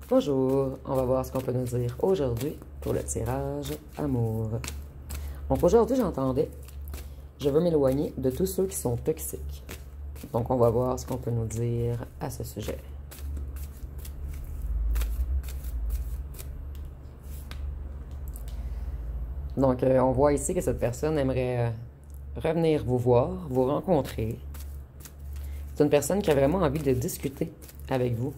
Bonjour, on va voir ce qu'on peut nous dire aujourd'hui pour le tirage amour. Donc aujourd'hui, j'entendais, je veux m'éloigner de tous ceux qui sont toxiques. Donc on va voir ce qu'on peut nous dire à ce sujet. Donc on voit ici que cette personne aimerait revenir vous voir, vous rencontrer. C'est une personne qui a vraiment envie de discuter avec vous.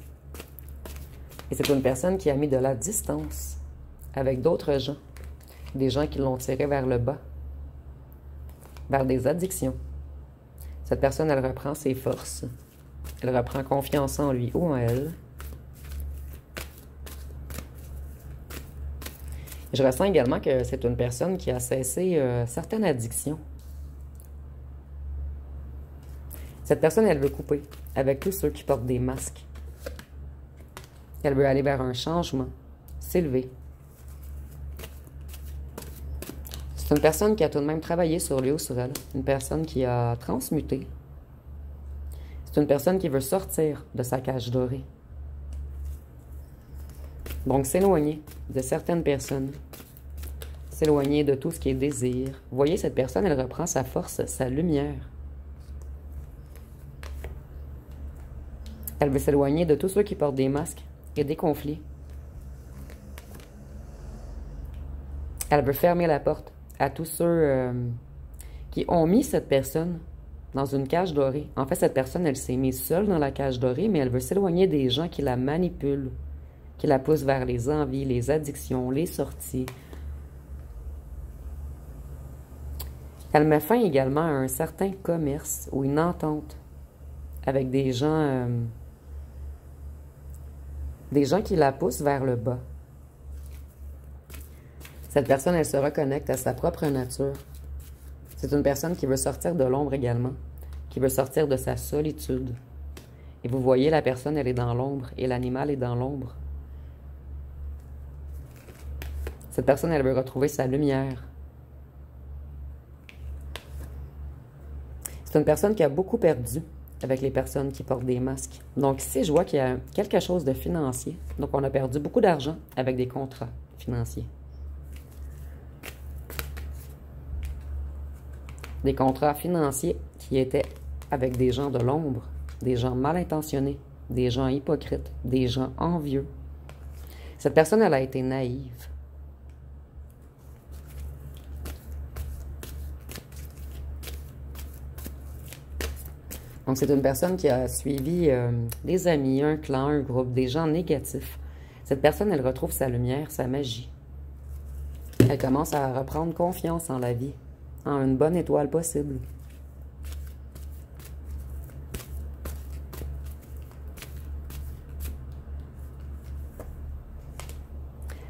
Et c'est une personne qui a mis de la distance avec d'autres gens. Des gens qui l'ont tiré vers le bas, vers des addictions. Cette personne, elle reprend ses forces. Elle reprend confiance en lui ou en elle. Je ressens également que c'est une personne qui a cessé certaines addictions. Cette personne, elle veut couper avec tous ceux qui portent des masques. Elle veut aller vers un changement, s'élever. C'est une personne qui a tout de même travaillé sur lui ou sur elle. Une personne qui a transmuté. C'est une personne qui veut sortir de sa cage dorée. Donc, s'éloigner de certaines personnes. S'éloigner de tout ce qui est désir. Vous voyez, cette personne, elle reprend sa force, sa lumière. Elle veut s'éloigner de tous ceux qui portent des masques et des conflits. Elle veut fermer la porte à tous ceux qui ont mis cette personne dans une cage dorée. En fait, cette personne, elle s'est mise seule dans la cage dorée, mais elle veut s'éloigner des gens qui la manipulent, qui la poussent vers les envies, les addictions, les sorties. Elle met fin également à un certain commerce ou une entente avec des gens qui la poussent vers le bas. Cette personne, elle se reconnecte à sa propre nature. C'est une personne qui veut sortir de l'ombre également, qui veut sortir de sa solitude. Et vous voyez, la personne, elle est dans l'ombre et l'animal est dans l'ombre. Cette personne, elle veut retrouver sa lumière. C'est une personne qui a beaucoup perdu avec les personnes qui portent des masques. Donc ici, je vois qu'il y a quelque chose de financier. Donc on a perdu beaucoup d'argent avec des contrats financiers. Des contrats financiers qui étaient avec des gens de l'ombre, des gens mal intentionnés, des gens hypocrites, des gens envieux. Cette personne, elle a été naïve. Donc, c'est une personne qui a suivi des amis, un clan, un groupe, des gens négatifs. Cette personne, elle retrouve sa lumière, sa magie. Elle commence à reprendre confiance en la vie, en une bonne étoile possible.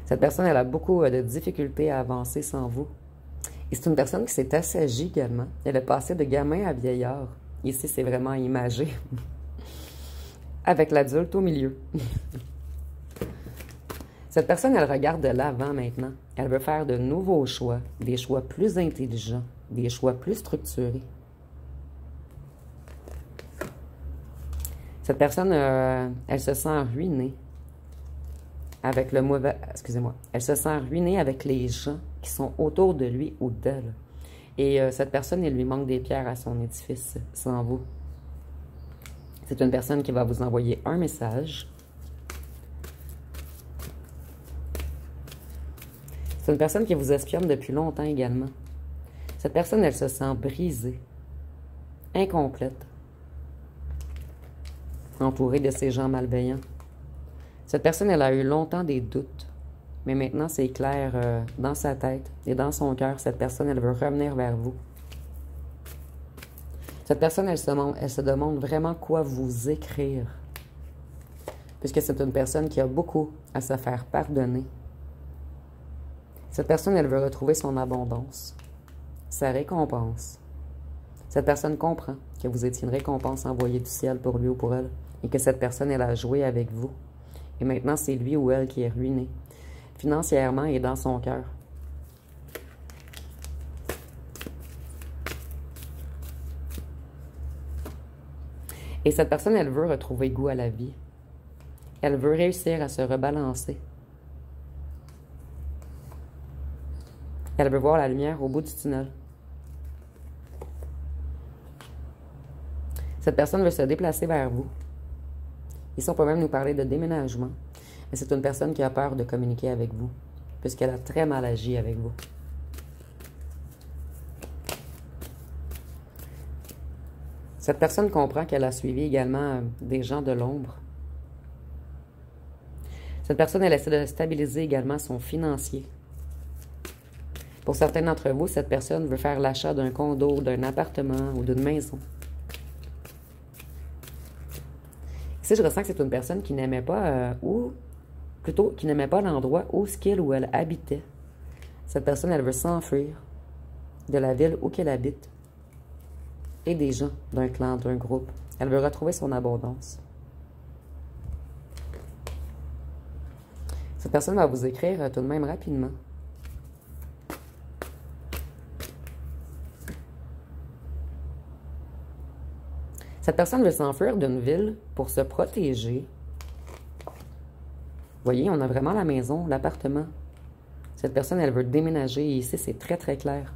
Cette personne, elle a beaucoup de difficultés à avancer sans vous. Et c'est une personne qui s'est assagie également. Elle est passée de gamin à vieillard. Ici, c'est vraiment imagé. Avec l'adulte au milieu. Cette personne, elle regarde de l'avant maintenant. Elle veut faire de nouveaux choix, des choix plus intelligents, des choix plus structurés. Cette personne, elle se sent ruinée avec le mauvais... Excusez-moi. Elle se sent ruinée avec les gens qui sont autour de lui ou d'elle. Et cette personne, il lui manque des pierres à son édifice sans vous. C'est une personne qui va vous envoyer un message. C'est une personne qui vous espionne depuis longtemps également. Cette personne, elle se sent brisée, incomplète, entourée de ces gens malveillants. Cette personne, elle a eu longtemps des doutes. Mais maintenant, c'est clair dans sa tête et dans son cœur. Cette personne, elle veut revenir vers vous. Cette personne, elle se demande vraiment quoi vous écrire. Puisque c'est une personne qui a beaucoup à se faire pardonner. Cette personne, elle veut retrouver son abondance, sa récompense. Cette personne comprend que vous étiez une récompense envoyée du ciel pour lui ou pour elle. Et que cette personne, elle a joué avec vous. Et maintenant, c'est lui ou elle qui est ruiné. Financièrement et dans son cœur. Et cette personne, elle veut retrouver goût à la vie. Elle veut réussir à se rebalancer. Elle veut voir la lumière au bout du tunnel. Cette personne veut se déplacer vers vous. Ici, on peut même nous parler de déménagement. Mais c'est une personne qui a peur de communiquer avec vous, puisqu'elle a très mal agi avec vous. Cette personne comprend qu'elle a suivi également des gens de l'ombre. Cette personne, elle essaie de stabiliser également son financier. Pour certains d'entre vous, cette personne veut faire l'achat d'un condo, d'un appartement ou d'une maison. Ici, je ressens que c'est une personne qui n'aimait pas, ou plutôt qui n'aimait pas l'endroit où ou elle habitait. Cette personne, elle veut s'enfuir de la ville où qu'elle habite et des gens, d'un clan, d'un groupe. Elle veut retrouver son abondance. Cette personne va vous écrire tout de même rapidement. Cette personne veut s'enfuir d'une ville pour se protéger. Vous voyez, on a vraiment la maison, l'appartement. Cette personne, elle veut déménager. Et ici, c'est très, très clair.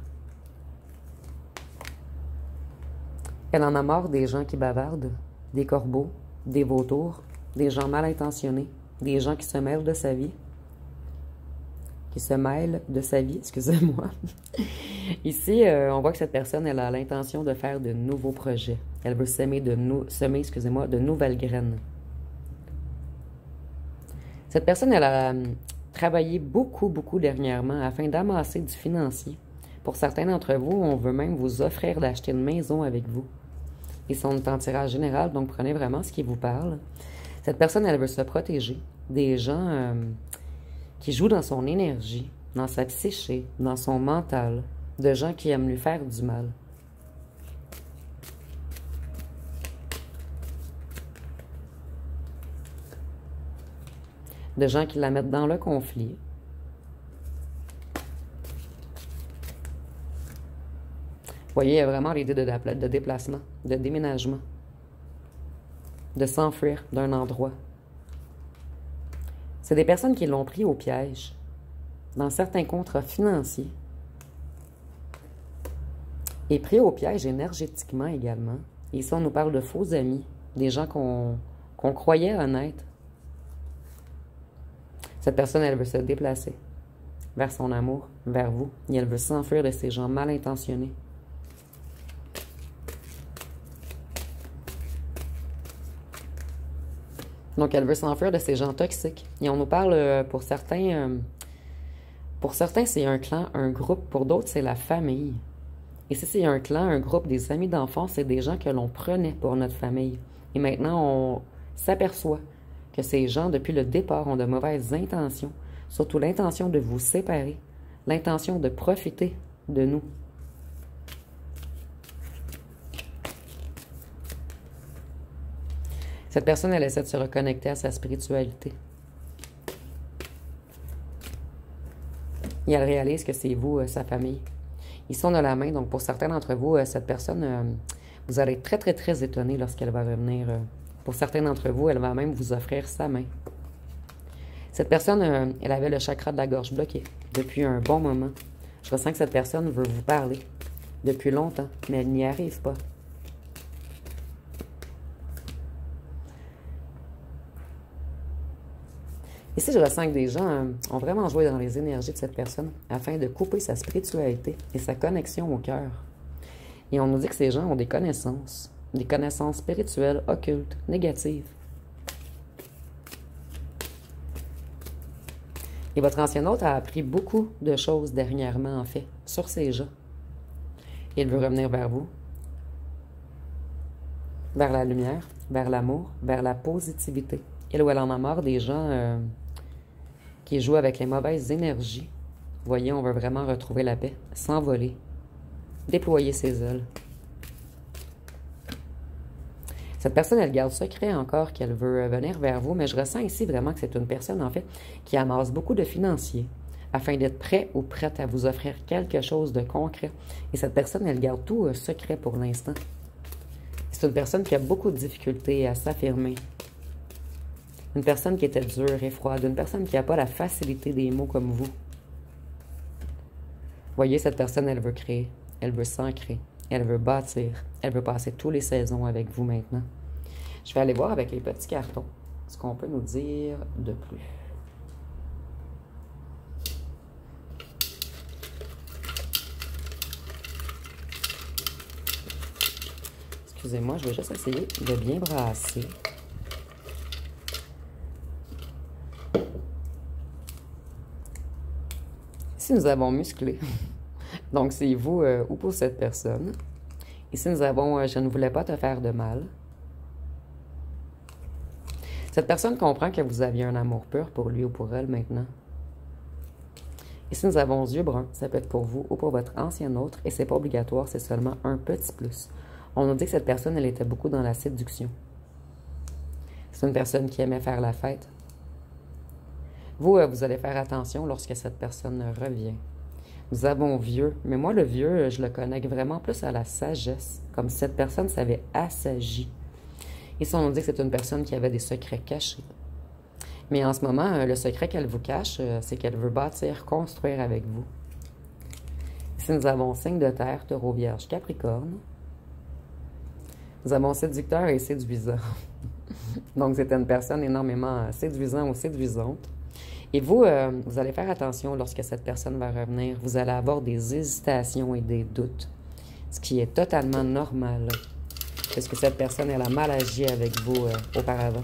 Elle en a marre des gens qui bavardent, des corbeaux, des vautours, des gens mal intentionnés, des gens qui se mêlent de sa vie. Excusez-moi. Ici, on voit que cette personne, elle a l'intention de faire de nouveaux projets. Elle veut semer de nouvelles graines. Cette personne, elle a travaillé beaucoup, beaucoup dernièrement afin d'amasser du financier. Pour certains d'entre vous, on veut même vous offrir d'acheter une maison avec vous. Ils sont en tirage général, donc prenez vraiment ce qui vous parle. Cette personne, elle veut se protéger des gens qui jouent dans son énergie, dans sa psyché, dans son mental, de gens qui aiment lui faire du mal. De gens qui la mettent dans le conflit. Vous voyez, il y a vraiment l'idée de déplacement, de déménagement, de s'enfuir d'un endroit. C'est des personnes qui l'ont pris au piège dans certains contrats financiers et pris au piège énergétiquement également. Et ici, on nous parle de faux amis, des gens qu'on croyait honnêtes. Cette personne, elle veut se déplacer vers son amour, vers vous, et elle veut s'enfuir de ces gens mal intentionnés. Donc, elle veut s'enfuir de ces gens toxiques. Et on nous parle, pour certains, c'est un clan, un groupe. Pour d'autres, c'est la famille. Et si c'est un clan, un groupe, des amis d'enfance, c'est des gens que l'on prenait pour notre famille. Et maintenant, on s'aperçoit que ces gens, depuis le départ, ont de mauvaises intentions. Surtout l'intention de vous séparer. L'intention de profiter de nous. Cette personne, elle essaie de se reconnecter à sa spiritualité. Et elle réalise que c'est vous, sa famille. Ici, on a la main. Donc, pour certains d'entre vous, cette personne, vous allez être très, très, très étonné lorsqu'elle va revenir. Pour certains d'entre vous, elle va même vous offrir sa main. Cette personne, elle avait le chakra de la gorge bloqué depuis un bon moment. Je ressens que cette personne veut vous parler depuis longtemps, mais elle n'y arrive pas. Ici, je ressens que des gens ont vraiment joué dans les énergies de cette personne afin de couper sa spiritualité et sa connexion au cœur. Et on nous dit que ces gens ont des connaissances spirituelles, occultes, négatives. Et votre ancien hôte a appris beaucoup de choses dernièrement, en fait, sur ces gens. Il veut revenir vers vous, vers la lumière, vers l'amour, vers la positivité. Elle ou elle en a marre des gens qui jouent avec les mauvaises énergies. Vous voyez, on veut vraiment retrouver la paix, s'envoler, déployer ses ailes. Cette personne, elle garde secret encore qu'elle veut venir vers vous, mais je ressens ici vraiment que c'est une personne, en fait, qui amasse beaucoup de financiers afin d'être prêt ou prête à vous offrir quelque chose de concret. Et cette personne, elle garde tout secret pour l'instant. C'est une personne qui a beaucoup de difficultés à s'affirmer. Une personne qui était dure et froide. Une personne qui n'a pas la facilité des mots comme vous. Voyez, cette personne, elle veut créer. Elle veut s'ancrer. Elle veut bâtir. Elle veut passer toutes les saisons avec vous maintenant. Je vais aller voir avec les petits cartons ce qu'on peut nous dire de plus. Excusez-moi, je vais juste essayer de bien brasser. Ici, nous avons musclé. Donc, c'est vous ou pour cette personne. Ici, nous avons je ne voulais pas te faire de mal. Cette personne comprend que vous aviez un amour pur pour lui ou pour elle maintenant. Ici, nous avons yeux bruns. Ça peut être pour vous ou pour votre ancien autre. Et c'est pas obligatoire, c'est seulement un petit plus. On nous dit que cette personne, elle était beaucoup dans la séduction. C'est une personne qui aimait faire la fête. Vous, vous allez faire attention lorsque cette personne revient. Nous avons vieux, mais moi, le vieux, je le connecte vraiment plus à la sagesse, comme si cette personne s'avait assagi. Ici, on nous dit que c'est une personne qui avait des secrets cachés. Mais en ce moment, le secret qu'elle vous cache, c'est qu'elle veut bâtir, construire avec vous. Ici, nous avons signe de terre, taureau, vierge, capricorne. Nous avons séducteur et séduisant. Donc, c'est une personne énormément séduisante ou séduisante. Et vous, vous allez faire attention lorsque cette personne va revenir. Vous allez avoir des hésitations et des doutes, ce qui est totalement normal, parce que cette personne, elle a mal agi avec vous auparavant.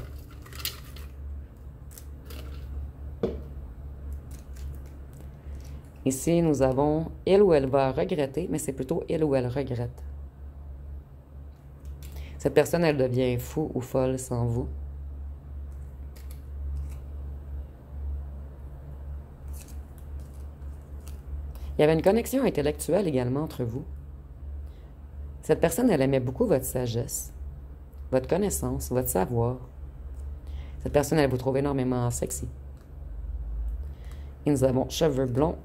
Ici, nous avons il ou elle va regretter, mais c'est plutôt il ou elle regrette. Cette personne, elle devient fou ou folle sans vous. Il y avait une connexion intellectuelle également entre vous. Cette personne, elle aimait beaucoup votre sagesse, votre connaissance, votre savoir. Cette personne, elle vous trouve énormément sexy. Et nous avons cheveux blonds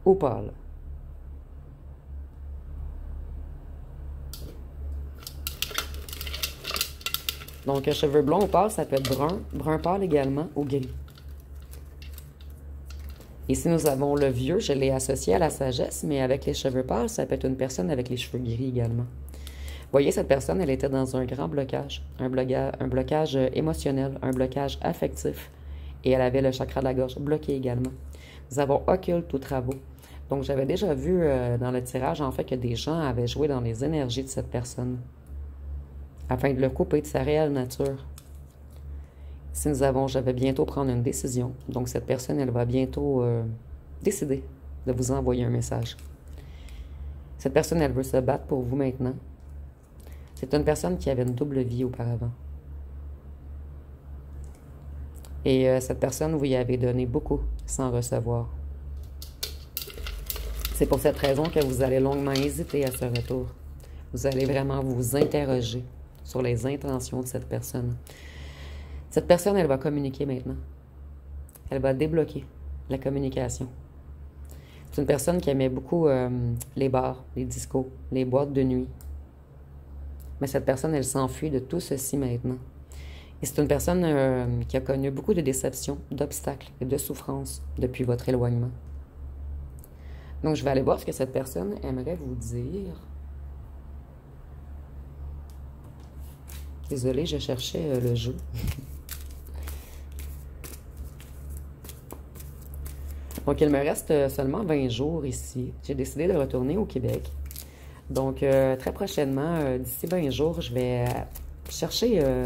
ou pâles. Donc, cheveux blonds ou pâles, ça peut être brun, brun pâle également, ou gris. Ici, nous avons le vieux, je l'ai associé à la sagesse, mais avec les cheveux pâles, ça peut être une personne avec les cheveux gris également. Vous voyez, cette personne, elle était dans un grand blocage, un blocage émotionnel, un blocage affectif, et elle avait le chakra de la gorge bloqué également. Nous avons occulte ou travaux. Donc, j'avais déjà vu dans le tirage, en fait, que des gens avaient joué dans les énergies de cette personne, afin de le couper de sa réelle nature. Si nous avons, je vais bientôt prendre une décision. Donc, cette personne, elle va bientôt décider de vous envoyer un message. Cette personne, elle veut se battre pour vous maintenant. C'est une personne qui avait une double vie auparavant. Et cette personne, vous y avez donné beaucoup sans recevoir. C'est pour cette raison que vous allez longuement hésiter à ce retour. Vous allez vraiment vous interroger sur les intentions de cette personne. Cette personne, elle va communiquer maintenant. Elle va débloquer la communication. C'est une personne qui aimait beaucoup les bars, les discos, les boîtes de nuit. Mais cette personne, elle s'enfuit de tout ceci maintenant. Et c'est une personne qui a connu beaucoup de déceptions, d'obstacles et de souffrances depuis votre éloignement. Donc, je vais aller voir ce que cette personne aimerait vous dire. Désolée, je cherchais le jeu. Donc, il me reste seulement 20 jours ici. J'ai décidé de retourner au Québec. Donc, très prochainement, d'ici 20 jours, je vais chercher,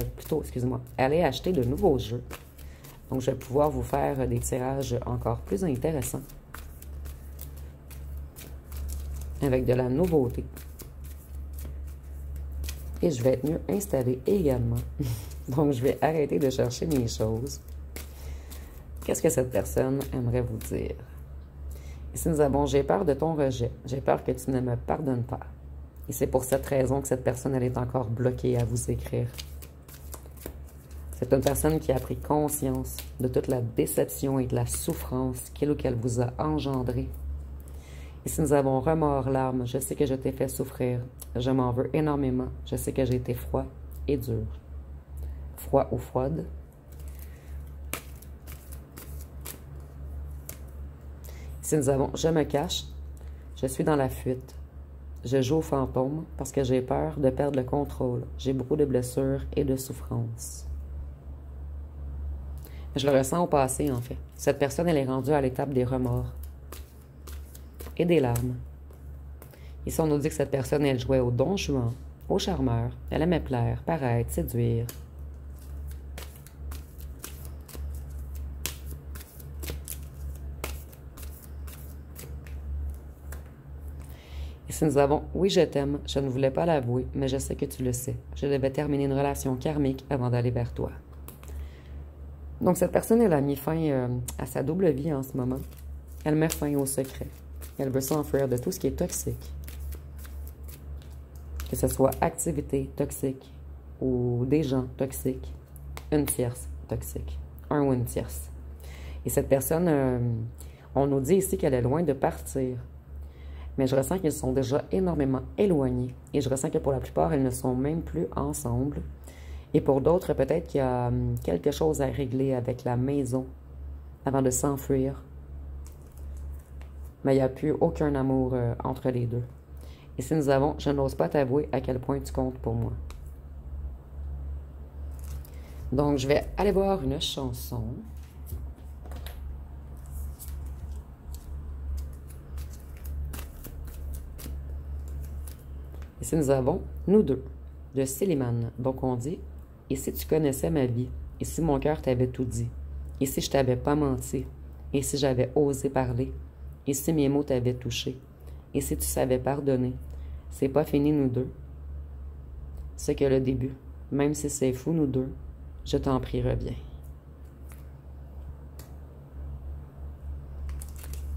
aller acheter de nouveaux jeux. Donc, je vais pouvoir vous faire des tirages encore plus intéressants. Avec de la nouveauté. Et je vais être mieux installée également. Donc, je vais arrêter de chercher mes choses. Qu'est-ce que cette personne aimerait vous dire? Ici, nous avons « J'ai peur de ton rejet. J'ai peur que tu ne me pardonnes pas. » Et c'est pour cette raison que cette personne, elle est encore bloquée à vous écrire. C'est une personne qui a pris conscience de toute la déception et de la souffrance qu'il ou qu'elle vous a engendrée. Ici, nous avons remords, larmes. Je sais que je t'ai fait souffrir. Je m'en veux énormément. Je sais que j'ai été froid et dur. Froid ou froide. Ici, nous avons « Je me cache »,« Je suis dans la fuite »,« Je joue au fantôme parce que j'ai peur de perdre le contrôle. J'ai beaucoup de blessures et de souffrances. » Je le ressens au passé, en fait. Cette personne, elle est rendue à l'étape des remords et des larmes. Ici, on nous dit que cette personne, elle jouait au Don Juan, au charmeur. Elle aimait plaire, paraître, séduire. Ici, nous avons « Oui, je t'aime. Je ne voulais pas l'avouer, mais je sais que tu le sais. Je devais terminer une relation karmique avant d'aller vers toi. » Donc, cette personne, elle a mis fin à sa double vie en ce moment. Elle met fin au secret. Elle veut s'enfuir de tout ce qui est toxique. Que ce soit activité toxique ou des gens toxiques, une tierce toxique, un ou une tierce. Et cette personne, on nous dit ici qu'elle est loin de partir. Mais je ressens qu'ils sont déjà énormément éloignés. Et je ressens que pour la plupart, elles ne sont même plus ensemble. Et pour d'autres, peut-être qu'il y a quelque chose à régler avec la maison avant de s'enfuir. Mais il n'y a plus aucun amour entre les deux. Ici, nous avons « Je n'ose pas t'avouer à quel point tu comptes pour moi. » Donc, je vais aller voir une chanson. Ici, nous avons « Nous deux » de Célimane. Donc, on dit « Et si tu connaissais ma vie, et si mon cœur t'avait tout dit, et si je t'avais pas menti, et si j'avais osé parler, et si mes mots t'avaient touché, et si tu savais pardonner, c'est pas fini nous deux. C'est que le début, même si c'est fou nous deux, je t'en prie, reviens. »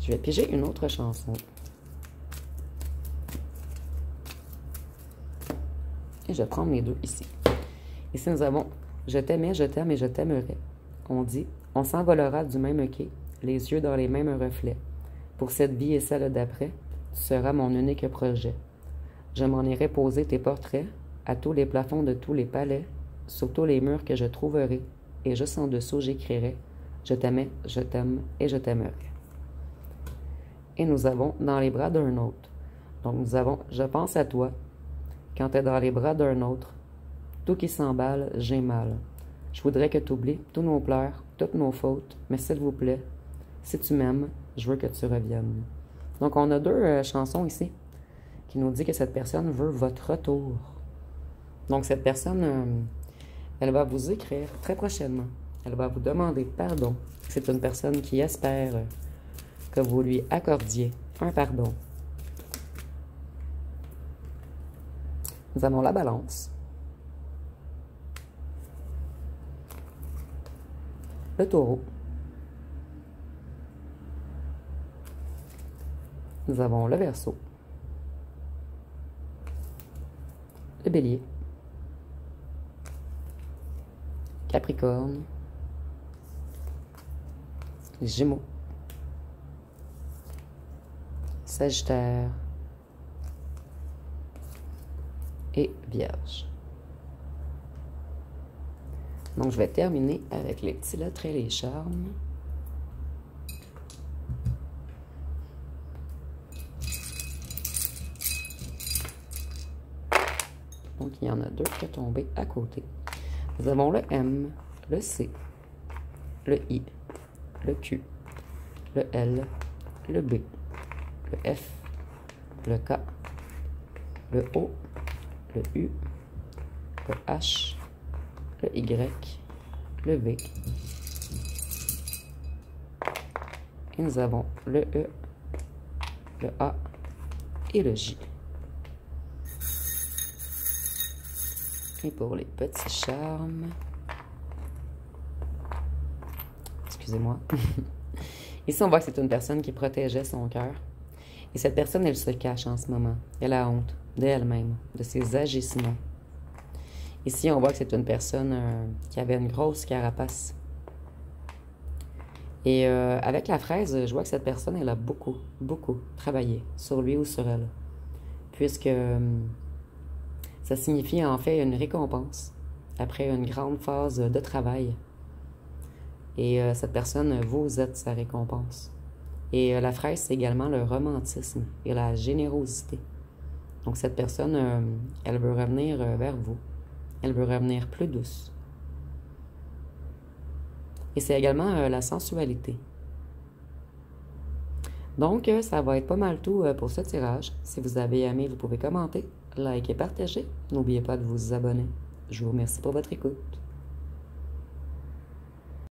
Je vais piger une autre chanson. Et je vais prendre les deux ici. Ici, nous avons « Je t'aimais, je t'aime et je t'aimerai. » On dit « On s'envolera du même quai, les yeux dans les mêmes reflets. Pour cette vie et celle d'après, tu seras mon unique projet. Je m'en irai poser tes portraits à tous les plafonds de tous les palais, sur tous les murs que je trouverai, et juste en dessous, j'écrirai « Je t'aimais, je t'aime et je t'aimerai. » Et nous avons « Dans les bras d'un autre. » Donc, nous avons « Je pense à toi. Quand t'es dans les bras d'un autre, tout qui s'emballe, j'ai mal. Je voudrais que tu oublies tous nos pleurs, toutes nos fautes, mais s'il vous plaît, si tu m'aimes, je veux que tu reviennes. » Donc, on a deux chansons ici qui nous dit que cette personne veut votre retour. Donc, cette personne, elle va vous écrire très prochainement. Elle va vous demander pardon. C'est une personne qui espère que vous lui accordiez un pardon. Nous avons la balance, le taureau, nous avons le verseau, le bélier, Capricorne, les Gémeaux, Sagittaire et Vierge. Donc, je vais terminer avec les petits lettres et les charmes. Donc, il y en a deux qui sont tombés à côté. Nous avons le M, le C, le I, le Q, le L, le B, le F, le K, le O, le U, le H, le Y, le V. Et nous avons le E, le A et le J. Et pour les petits charmes, excusez-moi, ici on voit que c'est une personne qui protégeait son cœur. Et cette personne, elle se cache en ce moment. Elle a honte d'elle-même, de ses agissements. Ici, on voit que c'est une personne qui avait une grosse carapace. Et avec la fraise, je vois que cette personne, elle a beaucoup, beaucoup travaillé sur lui ou sur elle. Puisque ça signifie en fait une récompense après une grande phase de travail. Et cette personne, vous êtes sa récompense. Et la fraise, c'est également le romantisme et la générosité. Donc cette personne, elle veut revenir vers vous. Elle veut revenir plus douce. Et c'est également la sensualité. Donc, ça va être pas mal tout pour ce tirage. Si vous avez aimé, vous pouvez commenter, liker, partager. N'oubliez pas de vous abonner. Je vous remercie pour votre écoute.